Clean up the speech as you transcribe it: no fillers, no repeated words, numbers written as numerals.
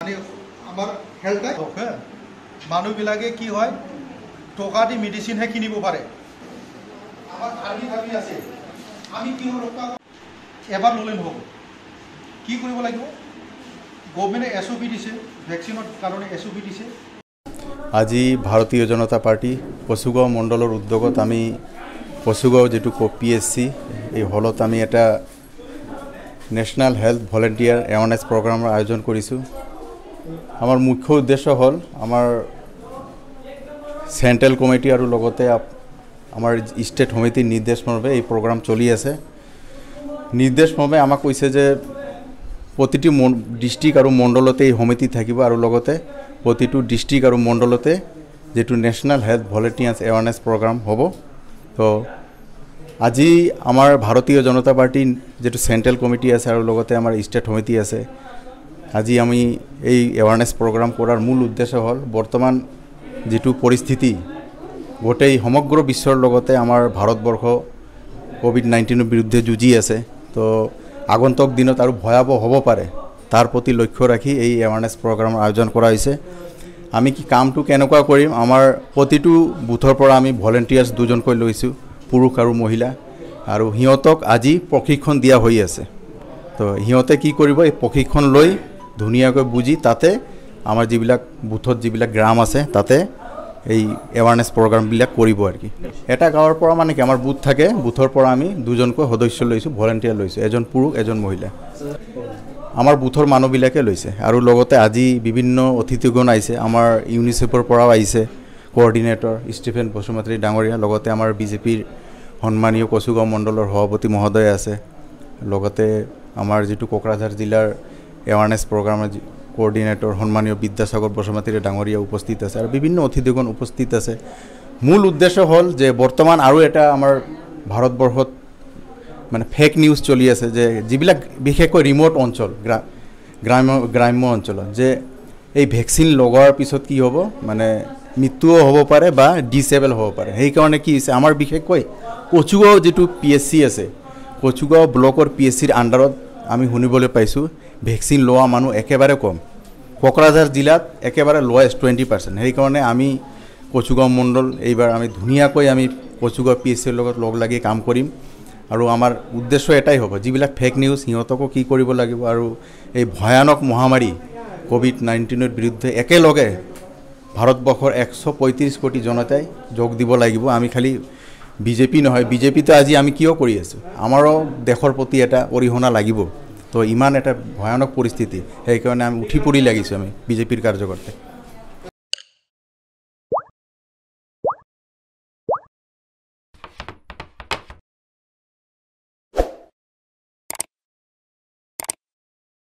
আমাৰ হেলথ মানুষবিলাকে কি হয় টকা দি মেডিচিনহে কিনিব পাৰে। আমাৰ আৰ্মি ভাবি আছে আমি কি ৰক্ষা এবাৰ ললে নহব, কি কৰিব লাগিব? গভৰ্নমেন্টে এসওপি দিছে, ভ্যাকসিনেৰ কাৰণে এসওপি দিছে। আজি ভাৰতীয় জনতা পাৰ্টি কচুগাঁও মণ্ডলৰ উদ্যোগত আমি কচুগাঁও যেটো পিএসসি এই হলত আমি এটা ন্যাশনাল হেলথ ভলেন্টিয়ার এৱাৰনেছ প্ৰগ্ৰামৰ আয়োজন কৰিছোঁ। আমাৰ মুখ্য উদ্দেশ্য হ'ল আমাৰ সেন্ট্ৰেল কমিটি আৰু লগতে আমাৰ ষ্টেট সমিতিৰ নিৰ্দেশমৰ্মে এই প্ৰগ্ৰাম চলি আছে। নিৰ্দেশমৰ্মে আমাক কৈছে যে প্ৰতিটো ডিস্ট্ৰিক্ট আৰু মণ্ডলতে এই সমিতি থাকিব আৰু লগতে প্ৰতিটো ডিস্ট্ৰিক্ট আৰু মণ্ডলতে যেটো ন্যাশনাল হেলথ ভলেন্টিয়াৰ্স এৱাৰনেছ প্ৰগ্ৰাম হ'ব। তো আজি আমাৰ ভাৰতীয় জনতা পাৰ্টিৰ যেটো সেন্ট্ৰেল কমিটি আছে আৰু লগতে আমাৰ ষ্টেট সমিতি আছে, আজি আমি এই এৱাৰনেছ প্ৰগ্ৰাম কৰাৰ মূল উদ্দেশ্য হ'ল বৰ্তমান যেটো পৰিস্থিতি গোটেই সমগ্ৰ বিশ্বৰ লগতে আমাৰ ভাৰতবৰ্ষ কোভিড-19 বিৰুদ্ধে যুঁজি আছে। তো আগন্তুক দিনত আৰু ভয়াবহ হ'ব পাৰে তাৰ প্ৰতি লক্ষ্য ৰাখি এই এৱাৰনেছ প্ৰগ্ৰামৰ আয়োজন কৰা হৈছে। আমি কি কামটো কেনেকুৱা কৰিম, আমাৰ প্ৰতিটো বুথৰ পৰা আমি ভলেন্টিয়াৰ্স দুজনকৈ লৈছোঁ, পুৰুষ আৰু মহিলা, আৰু সিহঁতক আজি প্ৰশিক্ষণ দিয়া হৈ আছে। তো সিহঁতে কি কৰিব, এই প্ৰশিক্ষণ লৈ ধুনীয়াকৈ বুজি তাতে আমাৰ যিবিলাক বুথত যিবিলাক গ্ৰাম আছে তাতে এই এৱাৰনেছ প্ৰগ্ৰামবিলাক কৰিব আৰু কি। এটা গাঁৱৰ পৰা মানে কি আমাৰ বুথ থাকে, বুথৰ পৰা আমি দুজনকৈ সদস্য লৈছোঁ, ভলেন্টিয়াৰ লৈছোঁ, এজন পুৰুষ এজন মহিলা। আমাৰ বুথৰ মানুহবিলাকে লৈছে আৰু লগতে আজি বিভিন্ন অতিথিগণ আহিছে। আমাৰ ইউনিচেফৰ পৰাও আহিছে কোঅৰ্ডিনেটৰ ষ্টিফেন বসুমতাৰী ডাঙৰীয়া, লগতে আমাৰ বিজেপিৰ সন্মানীয় কচুগাঁও মণ্ডলৰ সভাপতি মহোদয় আছে, লগতে আমাৰ যেটো কোকৰাঝাৰ জিলাৰ এৱাৰনেছ প্ৰগ্ৰামৰ কোঅৰ্ডিনেটৰ সন্মানীয় বিদ্যাসাগৰ বসুমতাৰী ডাঙৰীয়া উপস্থিত আছে আৰু বিভিন্ন অতিথিগণ উপস্থিত আছে। মূল উদ্দেশ্য হ'ল যে বৰ্তমান আৰু এটা আমাৰ ভাৰতবৰ্ষত মানে ফেক নিউজ চলি আছে যে যিবিলাক বিশেষকৈ ৰিমোট অঞ্চল গ্ৰাম্য অঞ্চলত যে এই ভেকচিন লগোৱাৰ পিছত কি হ'ব, মানে মৃত্যুও হ'ব পাৰে বা ডিসেবল হ'ব পাৰে। সেইকাৰণে কি হৈছে, আমাৰ বিশেষকৈ কচুগাঁও যেটো পিএসসি আছে, কচুগাঁও ব্লকৰ পিএসসিৰ আণ্ডাৰত আমি শুনিবলৈ পাইছোঁ ভেকচিন লোৱা মানুহ একেবাৰে কম। কোকৰাঝাৰ জিলাত একেবাৰে লোৱেষ্ট 20%। সেইকাৰণে আমি কচুগাঁও মণ্ডল এইবাৰ আমি ধুনীয়াকৈ আমি কচুগাঁও পিএসসিৰ লগত লগ লাগি কাম কৰিম আৰু আমাৰ উদ্দেশ্য এটাই হ'ব, যিবিলাক ফেক নিউজ সিহঁতকো কি কৰিব লাগিব আৰু এই ভয়ানক মহামাৰী কোভিড-19 বিৰুদ্ধে একেলগে ভাৰতবৰ্ষৰ 135 কোটি জনতাই যোগ দিব লাগিব। আমি খালি বিজেপি নহয়, বিজেপিটো আজি আমি কিয় কৰি আছোঁ, আমাৰো দেশৰ প্ৰতি এটা অৰিহণা লাগিব। তো ইমান এটা ভয়ানক পৰিস্থিতি, সেইকাৰণে আমি উঠি পৰি লাগিছোঁ আমি বিজেপিৰ কাৰ্যকৰ্তাই।